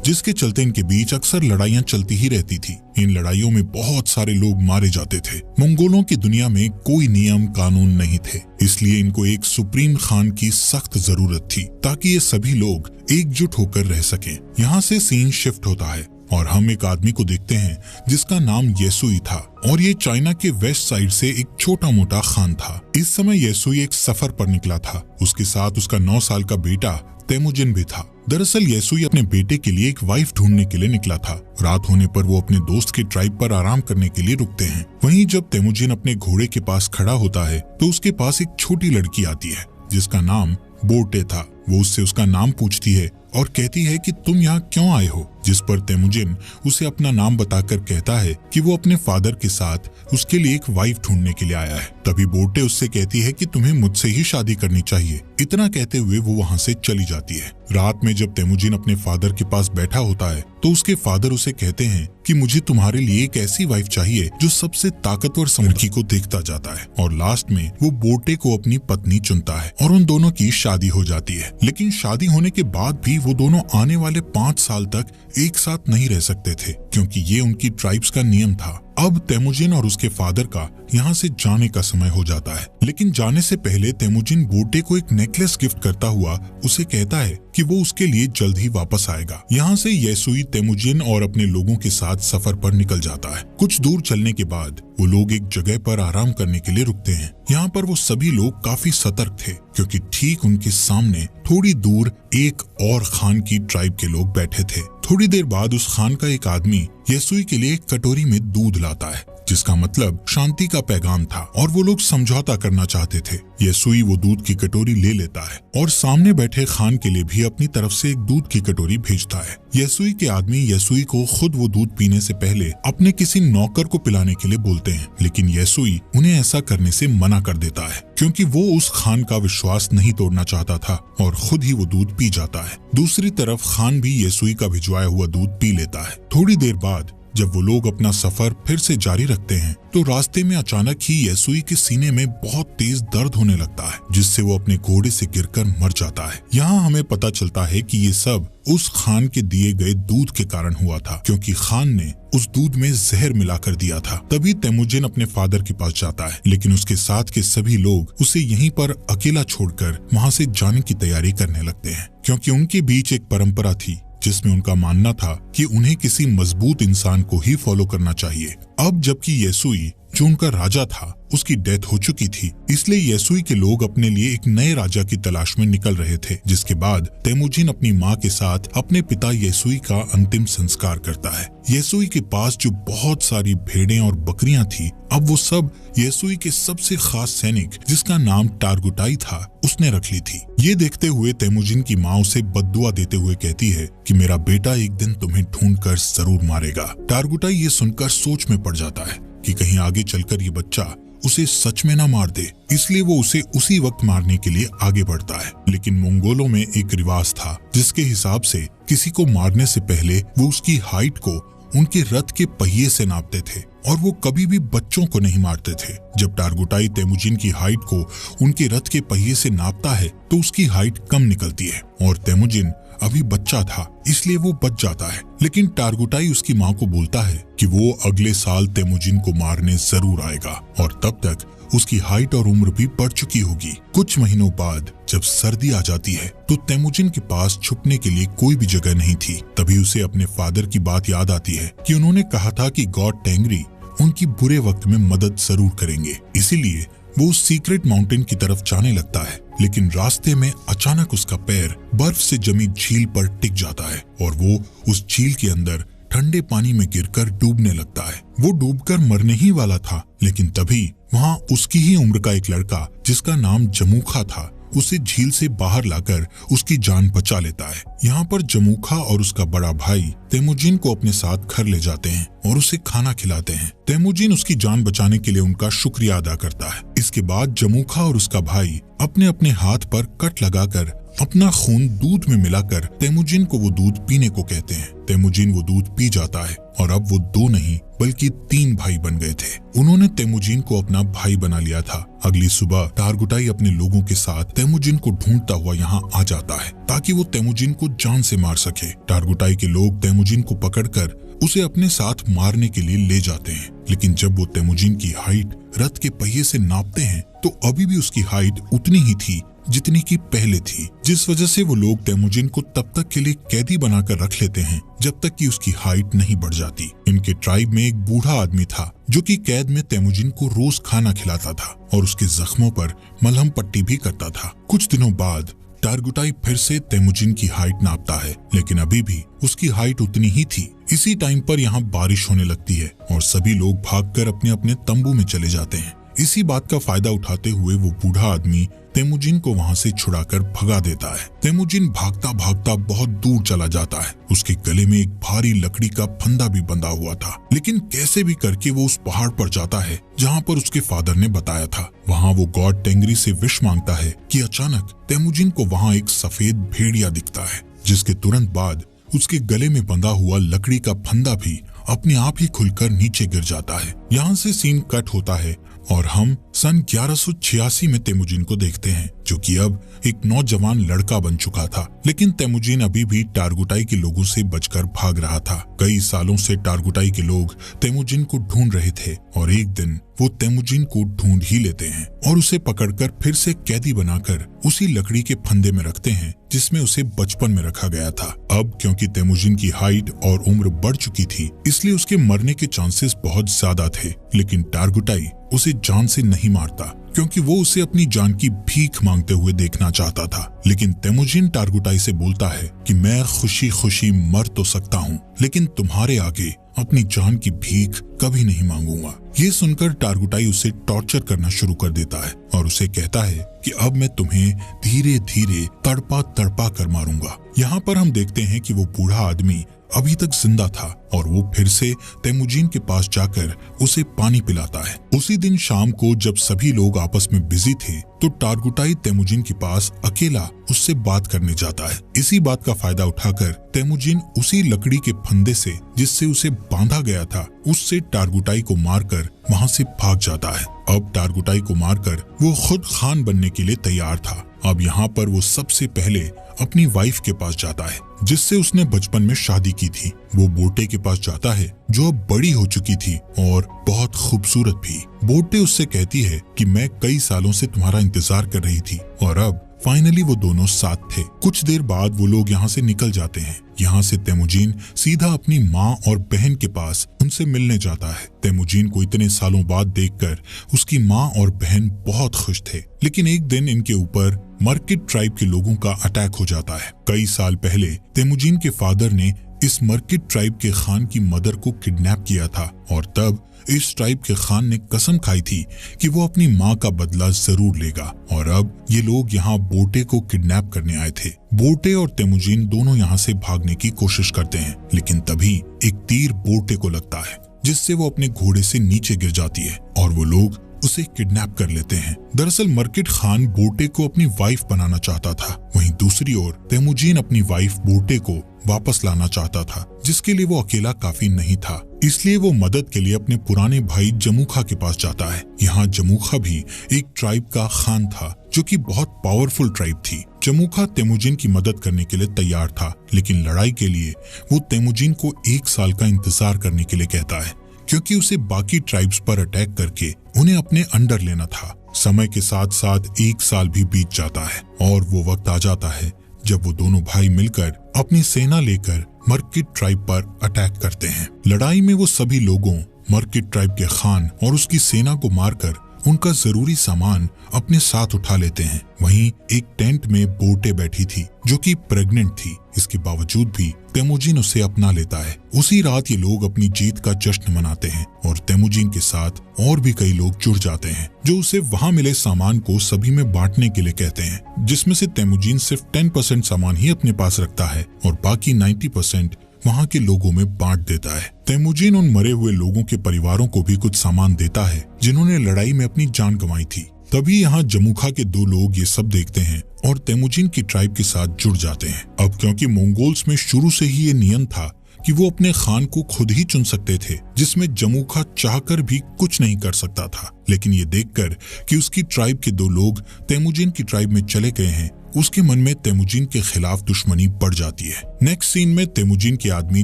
जिसके चलते इनके बीच अक्सर लड़ाइयां चलती ही रहती थी। इन लड़ाइयों में बहुत सारे लोग मारे जाते थे। मंगोलों की दुनिया में कोई नियम कानून नहीं थे, इसलिए इनको एक सुप्रीम खान की सख्त जरूरत थी ताकि ये सभी लोग एकजुट होकर रह सकें। यहाँ से सीन शिफ्ट होता है और हम एक आदमी को देखते हैं जिसका नाम येसुई था और ये चाइना के वेस्ट साइड से एक छोटा मोटा खान था। इस समय येसुई एक सफर पर निकला था। उसके साथ उसका 9 साल का बेटा तेमुजिन भी था। दरअसल येसुई अपने बेटे के लिए एक वाइफ ढूंढने के लिए निकला था। रात होने पर वो अपने दोस्त के ट्राइब पर आराम करने के लिए रुकते हैं। वहीं जब तेमुजिन अपने घोड़े के पास खड़ा होता है तो उसके पास एक छोटी लड़की आती है जिसका नाम बोटे था। वो उससे उसका नाम पूछती है और कहती है कि तुम यहाँ क्यों आए हो, जिस पर तेमुजिन उसे अपना नाम बताकर कहता है कि वो अपने फादर के साथ उसके लिए एक वाइफ ढूंढने के लिए आया है। तभी बोटे उससे कहती है कि तुम्हें मुझसे ही शादी करनी चाहिए। इतना कहते हुए वो वहाँ से चली जाती है। रात में जब तेमुजिन अपने फादर के पास बैठा होता है तो उसके फादर उसे कहते हैं कि मुझे तुम्हारे लिए एक ऐसी वाइफ चाहिए जो सबसे ताकतवर लड़की को देखता जाता है। और लास्ट में वो बोटे को अपनी पत्नी चुनता है और उन दोनों की शादी हो जाती है। लेकिन शादी होने के बाद भी वो दोनों आने वाले 5 साल तक एक साथ नहीं रह सकते थे, क्योंकि ये उनकी ट्राइब्स का नियम था। अब तेमुजिन और उसके फादर का यहाँ से जाने का समय हो जाता है। लेकिन जाने से पहले तेमुजिन बोटे को एक नेकलेस गिफ्ट करता हुआ उसे कहता है कि वो उसके लिए जल्द ही वापस आएगा। यहाँ से येसुई तेमुजिन और अपने लोगों के साथ सफर पर निकल जाता है। कुछ दूर चलने के बाद वो लोग एक जगह पर आराम करने के लिए रुकते हैं। यहाँ पर वो सभी लोग काफी सतर्क थे, क्योंकि ठीक उनके सामने थोड़ी दूर एक और खान की ट्राइब के लोग बैठे थे। थोड़ी देर बाद उस खान का एक आदमी येसुई के लिए एक कटोरी में दूध लाता है, जिसका मतलब शांति का पैगाम था और वो लोग समझौता करना चाहते थे। येसुई वो दूध की कटोरी ले लेता है और सामने बैठे खान के लिए भी अपनी तरफ से एक दूध की कटोरी भेजता है। येसुई के आदमी येसुई को खुद वो दूध पीने से पहले अपने किसी नौकर को पिलाने के लिए बोलते हैं, लेकिन येसुई उन्हें ऐसा करने से मना कर देता है, क्योंकि वो उस खान का विश्वास नहीं तोड़ना चाहता था और खुद ही वो दूध पी जाता है। दूसरी तरफ खान भी येसुई का भिजवाया हुआ दूध पी लेता है। थोड़ी देर बाद जब वो लोग अपना सफर फिर से जारी रखते हैं तो रास्ते में अचानक ही येसुई के सीने में बहुत तेज दर्द होने लगता है, जिससे वो अपने घोड़े से गिरकर मर जाता है। यहाँ हमें पता चलता है कि ये सब उस खान के दिए गए दूध के कारण हुआ था, क्योंकि खान ने उस दूध में जहर मिलाकर दिया था। तभी तेमुजिन अपने फादर के पास जाता है, लेकिन उसके साथ के सभी लोग उसे यहीं पर अकेला छोड़कर वहाँ से जाने की तैयारी करने लगते हैं, क्योंकि उनके बीच एक परंपरा थी जिसमें उनका मानना था कि उन्हें किसी मजबूत इंसान को ही फॉलो करना चाहिए। अब जबकि येसुई जो उनका राजा था उसकी डेथ हो चुकी थी, इसलिए येसुई के लोग अपने लिए एक नए राजा की तलाश में निकल रहे थे। जिसके बाद तेमुजिन अपनी माँ के साथ अपने पिता येसुई का अंतिम संस्कार करता है। येसुई के पास जो बहुत सारी भेड़ें और बकरियां थी, अब वो सब येसुई के सबसे खास सैनिक जिसका नाम टारगुटाई था उसने रख ली थी। ये देखते हुए तेमुजिन की माँ उसे बद्दुआ देते हुए कहती है कि मेरा बेटा एक दिन तुम्हें ढूंढकर जरूर मारेगा। टारगुटाई ये सुनकर सोच में पड़ जाता है कि कहीं आगे चलकर ये बच्चा उसे सच में ना मार दे, इसलिए वो उसे उसी वक्त मारने के लिए आगे बढ़ता है। लेकिन मंगोलों में एक रिवाज था जिसके हिसाब से किसी को मारने से पहले वो उसकी हाइट को उनके रथ के पहिए से नापते थे और वो कभी भी बच्चों को नहीं मारते थे। जब टारगुटाई तेमुजिन की हाइट को उनके रथ के पहिए से नापता है तो उसकी हाइट कम निकलती है और तेमुजिन अभी बच्चा था इसलिए वो बच जाता है। लेकिन टारगुटाई उसकी माँ को बोलता है कि वो अगले साल तेमुजिन को मारने जरूर आएगा और तब तक उसकी हाइट और उम्र भी बढ़ चुकी होगी। कुछ महीनों बाद जब सर्दी आ जाती है तो तेमुजिन के पास छुपने के लिए कोई भी जगह नहीं थी। तभी उसे अपने फादर की बात याद आती है कि उन्होंने कहा था कि गॉड टेंगरी उनकी बुरे वक्त में मदद जरूर करेंगे। इसीलिए वो उस सीक्रेट माउंटेन की तरफ जाने लगता है, लेकिन रास्ते में अचानक उसका पैर बर्फ से जमी झील पर टिक जाता है और वो उस झील के अंदर ठंडे पानी में गिरकर डूबने लगता है। वो डूबकर मरने ही वाला था, लेकिन तभी वहाँ उसकी ही उम्र का एक लड़का जिसका नाम जमूखा था उसे झील से बाहर लाकर उसकी जान बचा लेता है। यहाँ पर जमूखा और उसका बड़ा भाई तेमुजिन को अपने साथ घर ले जाते हैं और उसे खाना खिलाते हैं। तेमुजिन उसकी जान बचाने के लिए उनका शुक्रिया अदा करता है। इसके बाद जमूखा और उसका भाई अपने अपने हाथ पर कट लगाकर अपना खून दूध में मिलाकर तेमुजिन को वो दूध पीने को कहते हैं। तेमुजिन वो दूध पी जाता है और अब वो 2 नहीं बल्कि 3 भाई बन गए थे। उन्होंने तेमुजिन को अपना भाई बना लिया था। अगली सुबह टारगुटाई अपने लोगों के साथ तेमुजिन को ढूंढता हुआ यहाँ आ जाता है ताकि वो तेमुजिन को जान से मार सके। टारगुटाई के लोग तेमुजिन को पकड़कर उसे अपने साथ मारने के लिए ले जाते हैं, लेकिन जब वो तेमुजिन की हाइट रथ के पहिए से नापते हैं तो अभी भी उसकी हाइट उतनी ही थी जितनी की पहले थी, जिस वजह से वो लोग तेमुजिन को तब तक के लिए कैदी बनाकर रख लेते हैं जब तक कि उसकी हाइट नहीं बढ़ जाती। इनके ट्राइब में एक बूढ़ा आदमी था जो कि कैद में तेमुजिन को रोज खाना खिलाता था और उसके जख्मों पर मलहम पट्टी भी करता था। कुछ दिनों बाद टारगुटाई फिर से तेमुजिन की हाइट नापता है, लेकिन अभी भी उसकी हाइट उतनी ही थी। इसी टाइम पर यहाँ बारिश होने लगती है और सभी लोग भागकर अपने अपने तंबू में चले जाते हैं। इसी बात का फायदा उठाते हुए वो बूढ़ा आदमी तेमुजिन को वहाँ से छुड़ाकर भगा देता है। तेमुजिन भागता भागता बहुत दूर चला जाता है। उसके गले में एक भारी लकड़ी का फंदा भी बंधा हुआ था, लेकिन कैसे भी करके वो उस पहाड़ पर जाता है जहाँ पर उसके फादर ने बताया था। वहाँ वो गॉड टेंगरी से विश मांगता है कि अचानक तेमुजिन को वहाँ एक सफेद भेड़िया दिखता है, जिसके तुरंत बाद उसके गले में बंधा हुआ लकड़ी का फंदा भी अपने आप ही खुलकर नीचे गिर जाता है। यहाँ से सीन कट होता है और हम सन 1186 में तेमुजिन को देखते हैं, जो कि अब एक नौजवान लड़का बन चुका था। लेकिन तेमुजिन अभी भी टारगुटाई के लोगों से बचकर भाग रहा था। कई सालों से टारगुटाई के लोग तेमुजिन को ढूंढ रहे थे और एक दिन वो तेमुजिन को ढूंढ ही लेते हैं और उसे पकड़कर फिर से कैदी बनाकर उसी लकड़ी के फंदे में रखते हैं जिसमें उसे बचपन में रखा गया था। अब क्योंकि तेमुजिन की हाइट और उम्र बढ़ चुकी थी, इसलिए उसके मरने के चांसेस बहुत ज्यादा थे, लेकिन टारगुटाई उसे जान से नहीं मारता क्योंकि वो उसे अपनी जान की भीख मांगते हुए देखना चाहता था। लेकिन तेमुजिन टारगुटाई से बोलता है कि मैं खुशी खुशी मर तो सकता हूँ, लेकिन तुम्हारे आगे अपनी जान की भीख कभी नहीं मांगूंगा। ये सुनकर टारगुटाई उसे टॉर्चर करना शुरू कर देता है और उसे कहता है कि अब मैं तुम्हें धीरे धीरे तड़पा तड़पा कर मारूंगा। यहाँ पर हम देखते हैं कि वो बूढ़ा आदमी अभी तक जिंदा था और वो फिर से तेमुजिन के पास जाकर उसे पानी पिलाता है। उसी दिन शाम को जब सभी लोग आपस में बिजी थे तो टारगुटाई तेमुजिन के पास अकेला उससे बात करने जाता है। इसी बात का फायदा उठाकर तेमुजिन उसी लकड़ी के फंदे से जिससे उसे बांधा गया था उससे टारगुटाई को मारकर वहाँ से भाग जाता है। अब टारगुटाई को मारकर वो खुद खान बनने के लिए तैयार था। अब यहाँ पर वो सबसे पहले अपनी वाइफ के पास जाता है जिससे उसने बचपन में शादी की थी। वो बोटे के पास जाता है जो अब बड़ी हो चुकी थी और बहुत खूबसूरत भी। बोटे उससे कहती है कि मैं कई सालों से तुम्हारा इंतजार कर रही थी और अब फाइनली वो दोनों साथ थे। कुछ देर बाद वो लोग यहाँ से निकल जाते हैं। यहाँ से तेमुजिन सीधा अपनी माँ और बहन के पास उनसे मिलने जाता है। तेमुजिन को इतने सालों बाद देखकर उसकी माँ और बहन बहुत खुश थे, लेकिन एक दिन इनके ऊपर मर्किट ट्राइब के लोगों का अटैक हो जाता है। कई साल पहले तेमुजिन के फादर ने इस मर्किट ट्राइब के खान की मदर को किडनैप किया था और तब इस ट्राइब के खान ने कसम खाई थी कि वो अपनी माँ का बदला जरूर लेगा। और अब ये लोग यहाँ बोटे को किडनैप करने आए थे। बोटे और तेमुजिन दोनों यहाँ से भागने की कोशिश करते हैं, लेकिन तभी एक तीर बोटे को लगता है जिससे वो अपने घोड़े से नीचे गिर जाती है और वो लोग उसे किडनैप कर लेते हैं। दरअसल मर्किट खान बोटे को अपनी वाइफ बनाना चाहता था, वहीं दूसरी ओर तेमुजिन अपनी वाइफ बोटे को वापस लाना चाहता था, जिसके लिए वो अकेला काफी नहीं था। इसलिए वो मदद के लिए अपने पुराने भाई जमुखा के पास जाता है। यहाँ जमुखा भी एक ट्राइब का खान था जो कि बहुत पावरफुल ट्राइब थी। जमुखा तेमुजिन की मदद करने के लिए तैयार था, लेकिन लड़ाई के लिए वो तेमुजिन को 1 साल का इंतजार करने के लिए कहता है, क्योंकि उसे बाकी ट्राइब्स पर अटैक करके उन्हें अपने अंडर लेना था। समय के साथ साथ 1 साल भी बीत जाता है और वो वक्त आ जाता है जब वो दोनों भाई मिलकर अपनी सेना लेकर मर्किट ट्राइब पर अटैक करते हैं। लड़ाई में वो सभी लोगों मर्किट ट्राइब के खान और उसकी सेना को मारकर उनका जरूरी सामान अपने साथ उठा लेते हैं। वहीं एक टेंट में बोटे बैठी थी जो कि प्रेग्नेंट थी। इसके बावजूद भी तेमुजिन उसे अपना लेता है। उसी रात ये लोग अपनी जीत का जश्न मनाते हैं और तेमुजिन के साथ और भी कई लोग जुड़ जाते हैं जो उसे वहां मिले सामान को सभी में बांटने के लिए कहते हैं, जिसमें से तेमुजिन सिर्फ 10% सामान ही अपने पास रखता है और बाकी 90% वहाँ के लोगों में बांट देता है। तेमुजिन उन मरे हुए लोगों के परिवारों को भी कुछ सामान देता है जिन्होंने लड़ाई में अपनी जान गंवाई थी। तभी यहाँ जमुखा के दो लोग ये सब देखते हैं और तेमुजिन की ट्राइब के साथ जुड़ जाते हैं। अब क्योंकि मंगोल्स में शुरू से ही ये नियम था कि वो अपने खान को खुद ही चुन सकते थे, जिसमें जमुखा चाहकर भी कुछ नहीं कर सकता था। लेकिन ये देखकर कि उसकी ट्राइब के दो लोग तेमुजिन की ट्राइब में चले गए हैं, उसके मन में तेमुजिन के खिलाफ दुश्मनी बढ़ जाती है। नेक्स्ट सीन में तेमुजिन के आदमी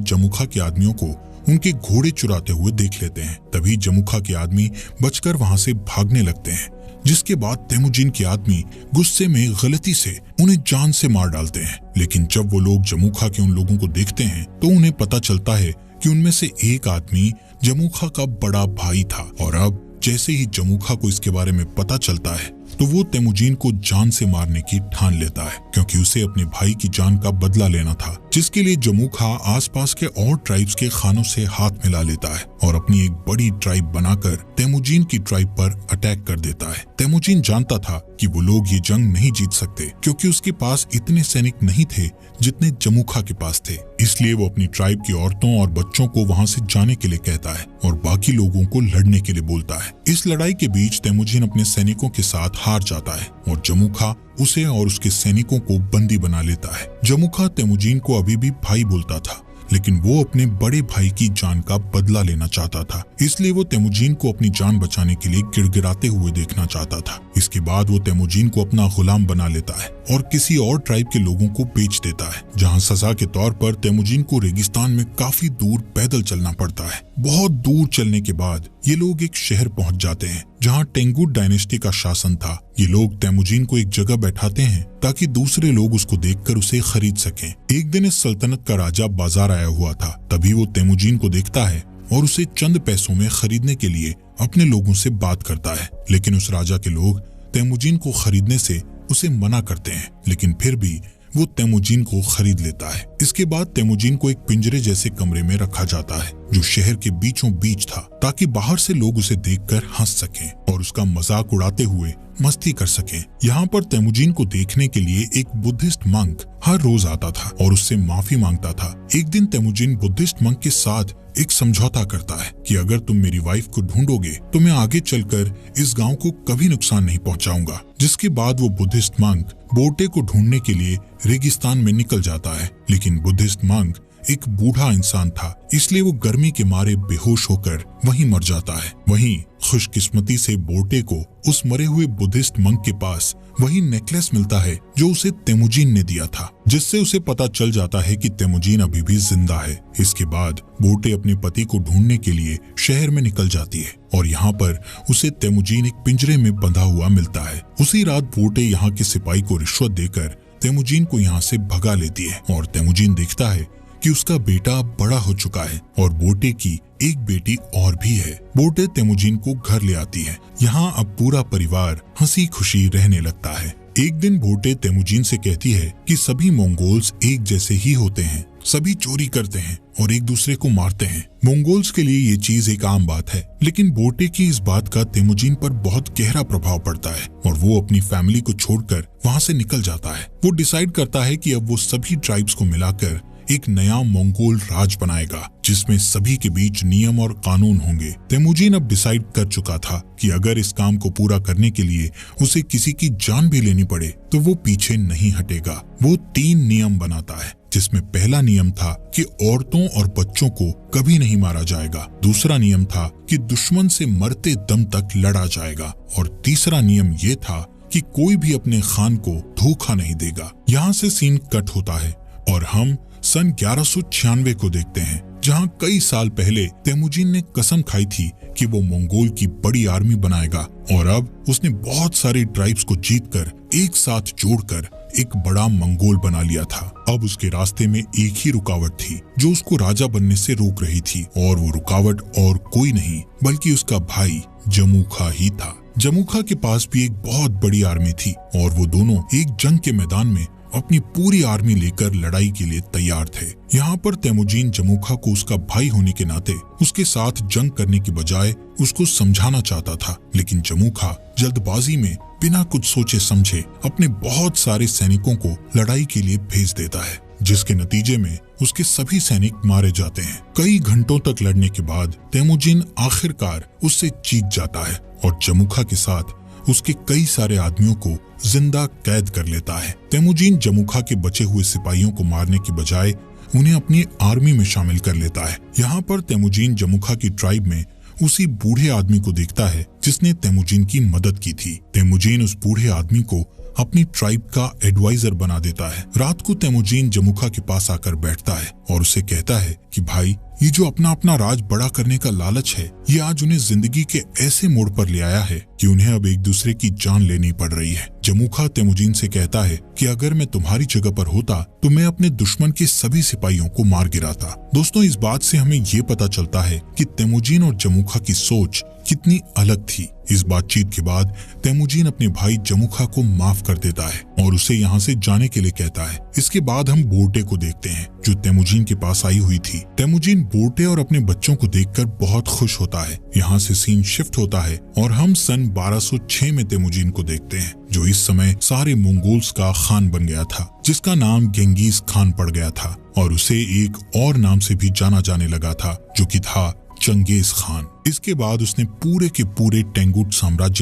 जमुखा के आदमियों को उनके घोड़े चुराते हुए देख लेते हैं। तभी जमुखा के आदमी बचकर वहां से भागने लगते हैं, जिसके बाद तेमुजिन के आदमी गुस्से में गलती से उन्हें जान से मार डालते हैं। लेकिन जब वो लोग जमुखा के उन लोगों को देखते हैं तो उन्हें पता चलता है कि उनमें से एक आदमी जमुखा का बड़ा भाई था। और अब जैसे ही जमुखा को इसके बारे में पता चलता है तो वो तेमुजिन को जान से मारने की ठान लेता है, क्योंकि उसे अपने भाई की जान का बदला लेना था, जिसके लिए जमुखा आसपास के और ट्राइब्स के खानों से हाथ मिला लेता है और अपनी एक बड़ी ट्राइब बनाकर तेमुजिन की ट्राइब पर अटैक कर देता है। तेमुजिन जानता था कि वो लोग ये जंग नहीं जीत सकते, क्योंकि उसके पास इतने सैनिक नहीं थे जितने जमुखा के पास थे। इसलिए वो अपनी ट्राइब की औरतों और बच्चों को वहां से जाने के लिए कहता है और बाकी लोगों को लड़ने के लिए बोलता है। इस लड़ाई के बीच तेमुजिन अपने सैनिकों के साथ हार जाता है और जमुखा उसे और उसके सैनिकों को बंदी बना लेता है। जमुखा तेमुजिन को अभी भी भाई बोलता था, लेकिन वो अपने बड़े भाई की जान का बदला लेना चाहता था, इसलिए वो तेमुजिन को अपनी जान बचाने के लिए गिड़गिड़ाते हुए देखना चाहता था। इसके बाद वो तेमुजिन को अपना गुलाम बना लेता है और किसी और ट्राइब के लोगों को बेच देता है, जहां सजा के तौर पर तेमुजिन को रेगिस्तान में काफी दूर पैदल चलना पड़ता है। बहुत दूर चलने के बाद ये लोग एक शहर पहुंच जाते हैं जहां टेंगुट डायनेस्टी का शासन था। ये लोग तेमुजिन को एक जगह बैठाते हैं ताकि दूसरे लोग उसको देखकर उसे खरीद सकें। एक दिन इस सल्तनत का राजा बाजार आया हुआ था, तभी वो तेमुजिन को देखता है और उसे चंद पैसों में खरीदने के लिए अपने लोगों से बात करता है। लेकिन उस राजा के लोग तेमुजिन को खरीदने से उसे मना करते हैं, लेकिन फिर भी वो तेमुजिन को खरीद लेता है। इसके बाद तेमुजिन को एक पिंजरे जैसे कमरे में रखा जाता है जो शहर के बीचों बीच था, ताकि बाहर से लोग उसे देखकर हंस सकें और उसका मजाक उड़ाते हुए मस्ती कर सकें। यहाँ पर तेमुजिन को देखने के लिए एक बुद्धिस्ट मंक हर रोज आता था और उससे माफी मांगता था। एक दिन तेमुजिन बुद्धिस्ट मंक के साथ एक समझौता करता है कि अगर तुम मेरी वाइफ को ढूंढोगे तो मैं आगे चलकर इस गांव को कभी नुकसान नहीं पहुंचाऊंगा। जिसके बाद वो बुद्धिस्ट मंक बोटे को ढूंढने के लिए रेगिस्तान में निकल जाता है, लेकिन बुद्धिस्ट मंक एक बूढ़ा इंसान था, इसलिए वो गर्मी के मारे बेहोश होकर वहीं मर जाता है। वहीं खुशकिस्मती से बोटे को उस मरे हुए बुद्धिस्ट मंक के पास वही नेकलेस मिलता है जो उसे तेमुजिन ने दिया था, जिससे उसे पता चल जाता है कि तेमुजिन अभी भी जिंदा है। इसके बाद बोटे अपने पति को ढूंढने के लिए शहर में निकल जाती है और यहाँ पर उसे तेमुजिन एक पिंजरे में बंधा हुआ मिलता है। उसी रात बोटे यहाँ के सिपाही को रिश्वत देकर तेमुजिन को यहाँ से भगा लेती है और तेमुजिन देखता है कि उसका बेटा बड़ा हो चुका है और बोटे की एक बेटी और भी है। बोटे तेमुजिन को घर ले आती है। यहाँ अब पूरा परिवार हंसी खुशी रहने लगता है। एक दिन बोटे तेमुजिन से कहती है कि सभी मंगोल्स एक जैसे ही होते हैं, सभी चोरी करते हैं और एक दूसरे को मारते हैं। मंगोल्स के लिए ये चीज एक आम बात है, लेकिन बोटे की इस बात का तेमुजिन पर बहुत गहरा प्रभाव पड़ता है और वो अपनी फैमिली को छोड़कर वहाँ से निकल जाता है। वो डिसाइड करता है कि अब वो सभी ट्राइब्स को मिलाकर एक नया मंगोल राज बनाएगा, जिसमें सभी के बीच नियम और कानून होंगे। तेमुजिन अब डिसाइड कर चुका था कि अगर इस काम को पूरा करने के लिए उसे किसी की जान भी लेनी पड़े तो वो पीछे नहीं हटेगा। वो 3 नियम बनाता है, जिसमें पहला नियम था कि औरतों और बच्चों को कभी नहीं मारा जाएगा। दूसरा नियम था कि दुश्मन से मरते दम तक लड़ा जाएगा और तीसरा नियम ये था कि कोई भी अपने खान को धोखा नहीं देगा। यहाँ से सीन कट होता है और हम सन 1196 को देखते हैं, जहां कई साल पहले तेमुजिन ने कसम खाई थी कि वो मंगोल की बड़ी आर्मी बनाएगा और अब उसने बहुत सारे ट्राइब्स को जीतकर एक साथ जोड़कर एक बड़ा मंगोल बना लिया था। अब उसके रास्ते में एक ही रुकावट थी जो उसको राजा बनने से रोक रही थी, और वो रुकावट और कोई नहीं बल्कि उसका भाई जमुखा ही था। जमुखा के पास भी एक बहुत बड़ी आर्मी थी और वो दोनों एक जंग के मैदान में अपनी पूरी आर्मी लेकर लड़ाई के लिए तैयार थे। यहाँ पर तेमुजिन जमुखा को उसका भाई होने के नाते उसके साथ जंग करने की बजाय उसको समझाना चाहता था, लेकिन जमुखा जल्दबाजी में बिना कुछ सोचे समझे अपने बहुत सारे सैनिकों को लड़ाई के लिए भेज देता है, जिसके नतीजे में उसके सभी सैनिक मारे जाते हैं। कई घंटों तक लड़ने के बाद तेमुजिन आखिरकार उससे जीत जाता है और जमुखा के साथ उसके कई सारे आदमियों को जिंदा कैद कर लेता है। तेमुजीन जमुखा के बचे हुए सिपाहियों को मारने की बजाय उन्हें अपनी आर्मी में शामिल कर लेता है। यहाँ पर तेमुजीन जमुखा की ट्राइब में उसी बूढ़े आदमी को देखता है जिसने तेमुजीन की मदद की थी। तेमुजीन उस बूढ़े आदमी को अपनी ट्राइब का एडवाइजर बना देता है। रात को तेमुजीन जमुखा के पास आकर बैठता है और उसे कहता है कि भाई, ये जो अपना राज बड़ा करने का लालच है, ये आज उन्हें जिंदगी के ऐसे मोड़ पर ले आया है कि उन्हें अब एक दूसरे की जान लेनी पड़ रही है। जमुखा तेमुजीन से कहता है कि अगर मैं तुम्हारी जगह पर होता तो मैं अपने दुश्मन के सभी सिपाहियों को मार गिराता। दोस्तों, इस बात से हमें ये पता चलता है कि तेमुजीन और जमुखा की सोच कितनी अलग थी। इस बातचीत के बाद तेमुजीन अपने भाई जमुखा को माफ कर देता है और उसे यहाँ से जाने के लिए कहता है। इसके बाद हम बोर्टे को देखते हैं जो तेमुजीन के पास आई हुई थी। तेमुजीन बोर्टे और अपने बच्चों को देखकर बहुत खुश होता है। यहाँ से सीन शिफ्ट होता है और हम सन 1206 में तेमुजीन को देखते हैं, जो इस समय सारे मंगोल्स का खान बन गया था, जिसका नाम गेंगिस खान पड़ गया था और उसे एक और नाम से भी जाना जाने लगा था, जो कि था चंगेज खान। इसके बाद उसने पूरे के पूरे टेंगुट साम्राज्य